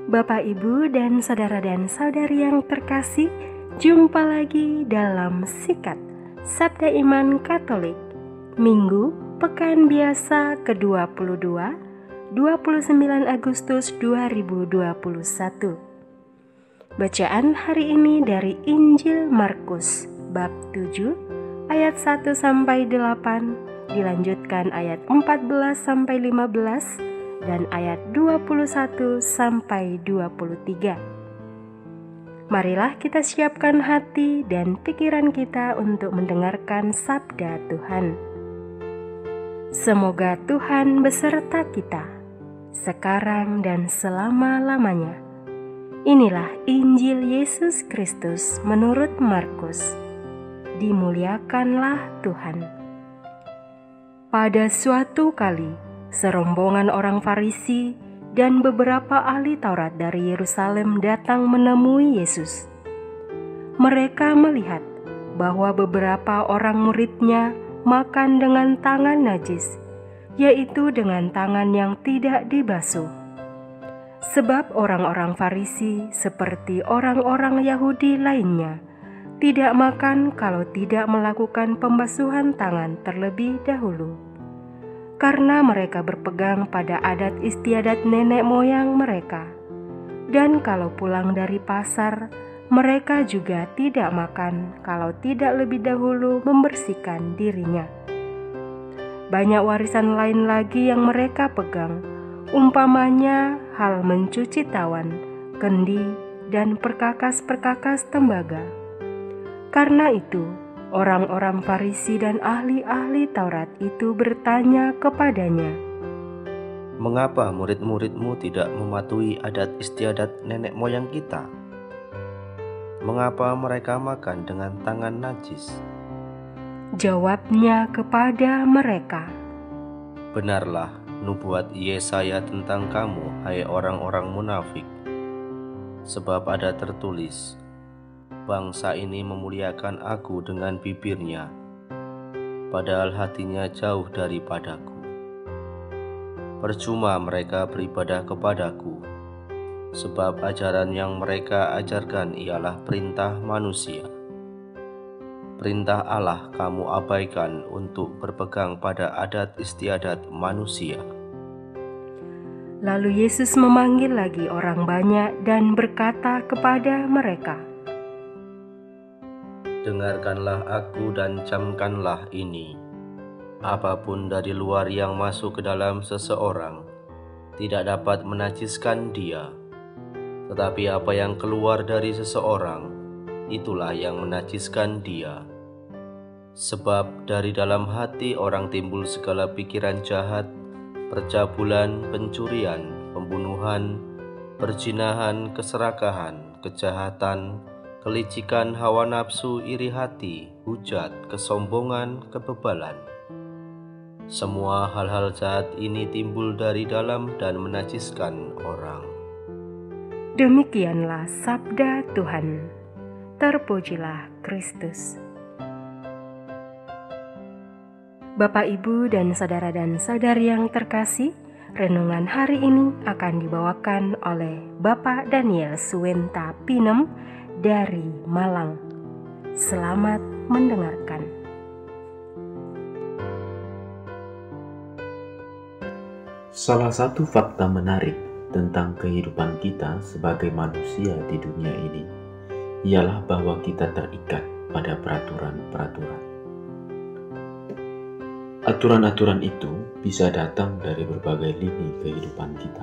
Bapak, Ibu, dan saudari yang terkasih, jumpa lagi dalam Sikat Sabda Iman Katolik Minggu Pekan Biasa ke-22 29 Agustus 2021. Bacaan hari ini dari Injil Markus bab 7 ayat 1-8, dilanjutkan ayat 14-15 dan ayat 21-23. Marilah kita siapkan hati dan pikiran kita untuk mendengarkan sabda Tuhan. Semoga Tuhan beserta kita, sekarang dan selama-lamanya. Inilah Injil Yesus Kristus menurut Markus. Dimuliakanlah Tuhan. Pada suatu kali, serombongan orang Farisi dan beberapa ahli Taurat dari Yerusalem datang menemui Yesus. Mereka melihat bahwa beberapa orang muridnya makan dengan tangan najis, yaitu dengan tangan yang tidak dibasuh. Sebab orang-orang Farisi seperti orang-orang Yahudi lainnya tidak makan kalau tidak melakukan pembasuhan tangan terlebih dahulu, karena mereka berpegang pada adat istiadat nenek moyang mereka. Dan kalau pulang dari pasar, mereka juga tidak makan kalau tidak lebih dahulu membersihkan dirinya. Banyak warisan lain lagi yang mereka pegang, umpamanya hal mencuci tawan, kendi, dan perkakas-perkakas tembaga. Karena itu, orang-orang Farisi dan ahli-ahli Taurat itu bertanya kepadanya, "Mengapa murid-muridmu tidak mematuhi adat istiadat nenek moyang kita? Mengapa mereka makan dengan tangan najis?" Jawabnya kepada mereka, "Benarlah nubuat Yesaya tentang kamu, hai orang-orang munafik. Sebab ada tertulis, bangsa ini memuliakan aku dengan bibirnya, padahal hatinya jauh daripadaku. Percuma mereka beribadah kepadaku, sebab ajaran yang mereka ajarkan ialah perintah manusia. Perintah Allah kamu abaikan untuk berpegang pada adat istiadat manusia." Lalu Yesus memanggil lagi orang banyak dan berkata kepada mereka, "Dengarkanlah aku dan camkanlah ini. Apapun dari luar yang masuk ke dalam seseorang tidak dapat menajiskan dia. Tetapi apa yang keluar dari seseorang, itulah yang menajiskan dia. Sebab dari dalam hati orang timbul segala pikiran jahat, percabulan, pencurian, pembunuhan, perzinahan, keserakahan, kejahatan, kelicikan, hawa nafsu, iri hati, hujat, kesombongan, kebebalan. Semua hal-hal jahat ini timbul dari dalam dan menajiskan orang." Demikianlah sabda Tuhan. Terpujilah Kristus. Bapak, Ibu, dan saudari yang terkasih, renungan hari ini akan dibawakan oleh Bapak Daniel Suwenta Pinem dari Malang. Selamat mendengarkan. Salah satu fakta menarik tentang kehidupan kita sebagai manusia di dunia ini ialah bahwa kita terikat pada peraturan-peraturan. Aturan-aturan itu bisa datang dari berbagai lini kehidupan kita.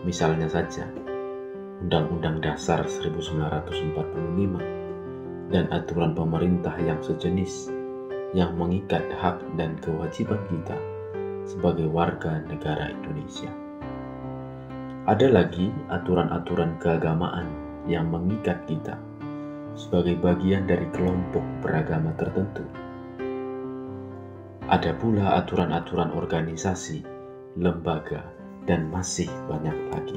Misalnya saja, Undang-Undang Dasar 1945 dan aturan pemerintah yang sejenis yang mengikat hak dan kewajiban kita sebagai warga negara Indonesia. Ada lagi aturan-aturan keagamaan yang mengikat kita sebagai bagian dari kelompok beragama tertentu. Ada pula aturan-aturan organisasi, lembaga, dan masih banyak lagi.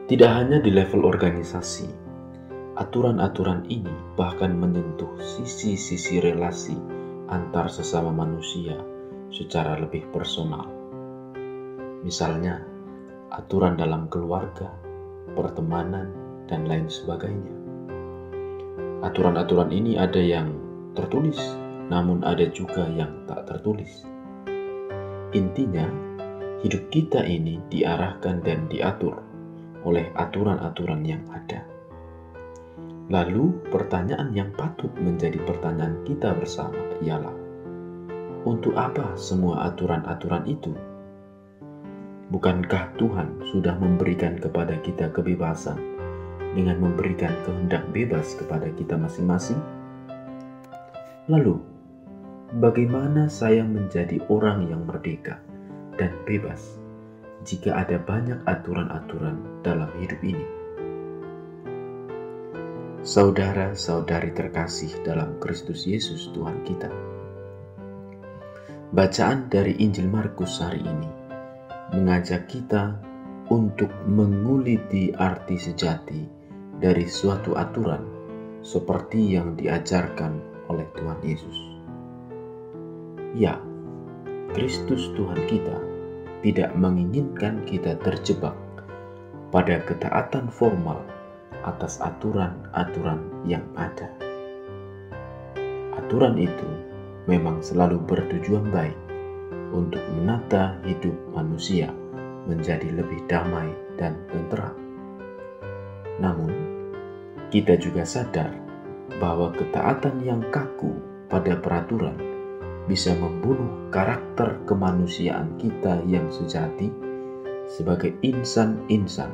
Tidak hanya di level organisasi, aturan-aturan ini bahkan menyentuh sisi-sisi relasi antar sesama manusia secara lebih personal. Misalnya, aturan dalam keluarga, pertemanan, dan lain sebagainya. Aturan-aturan ini ada yang tertulis, namun ada juga yang tak tertulis. Intinya, hidup kita ini diarahkan dan diatur oleh aturan-aturan yang ada. Lalu, pertanyaan yang patut menjadi pertanyaan kita bersama ialah, untuk apa semua aturan-aturan itu? Bukankah Tuhan sudah memberikan kepada kita kebebasan dengan memberikan kehendak bebas kepada kita masing-masing? Lalu, bagaimana saya menjadi orang yang merdeka dan bebas jika ada banyak aturan-aturan dalam hidup ini? Saudara-saudari terkasih dalam Kristus Yesus Tuhan kita, bacaan dari Injil Markus hari ini mengajak kita untuk menguliti arti sejati dari suatu aturan seperti yang diajarkan oleh Tuhan Yesus. Ya, Kristus Tuhan kita tidak menginginkan kita terjebak pada ketaatan formal atas aturan-aturan yang ada. Aturan itu memang selalu bertujuan baik untuk menata hidup manusia menjadi lebih damai dan tentram. Namun, kita juga sadar bahwa ketaatan yang kaku pada peraturan bisa membunuh karakter kemanusiaan kita yang sejati sebagai insan-insan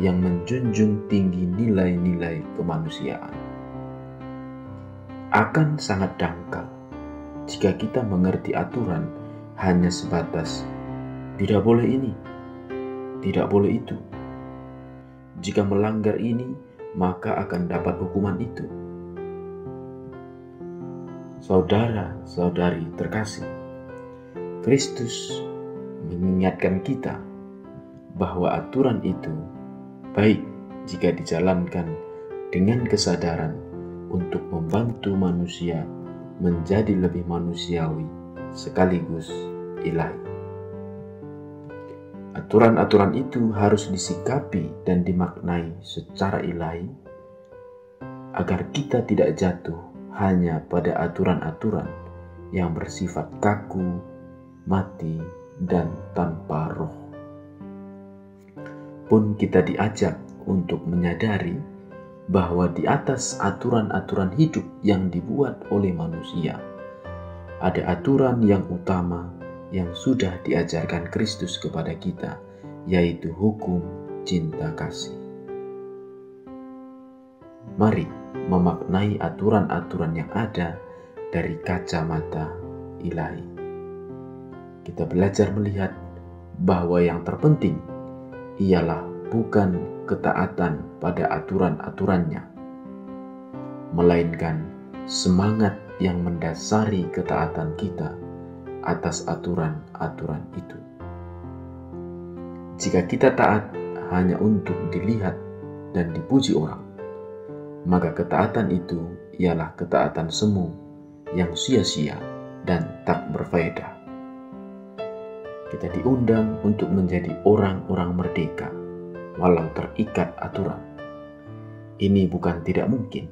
yang menjunjung tinggi nilai-nilai kemanusiaan. Akan sangat dangkal jika kita mengerti aturan hanya sebatas tidak boleh ini, tidak boleh itu. Jika melanggar ini, maka akan dapat hukuman itu. Saudara-saudari terkasih, Kristus mengingatkan kita bahwa aturan itu baik jika dijalankan dengan kesadaran untuk membantu manusia menjadi lebih manusiawi sekaligus ilahi. Aturan-aturan itu harus disikapi dan dimaknai secara ilahi agar kita tidak jatuh hanya pada aturan-aturan yang bersifat kaku, mati, dan tanpa roh. Pun kita diajak untuk menyadari bahwa di atas aturan-aturan hidup yang dibuat oleh manusia, ada aturan yang utama yang sudah diajarkan Kristus kepada kita, yaitu hukum cinta kasih. Mari memaknai aturan-aturan yang ada dari kacamata ilahi. Kita belajar melihat bahwa yang terpenting ialah bukan ketaatan pada aturan-aturannya, melainkan semangat yang mendasari ketaatan kita atas aturan-aturan itu. Jika kita taat hanya untuk dilihat dan dipuji orang, maka ketaatan itu ialah ketaatan semu yang sia-sia dan tak berfaedah. Kita diundang untuk menjadi orang-orang merdeka walau terikat aturan. Ini bukan tidak mungkin,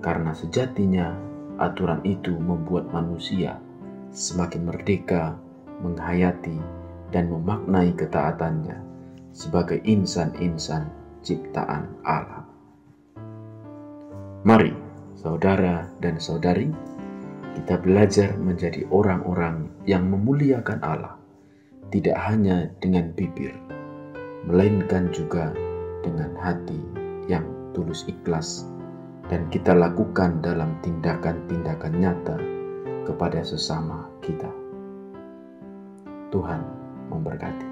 karena sejatinya aturan itu membuat manusia semakin merdeka menghayati dan memaknai ketaatannya sebagai insan-insan ciptaan Allah. Mari, saudara dan saudari, kita belajar menjadi orang-orang yang memuliakan Allah, tidak hanya dengan bibir, melainkan juga dengan hati yang tulus ikhlas, dan kita lakukan dalam tindakan-tindakan nyata kepada sesama kita. Tuhan memberkati.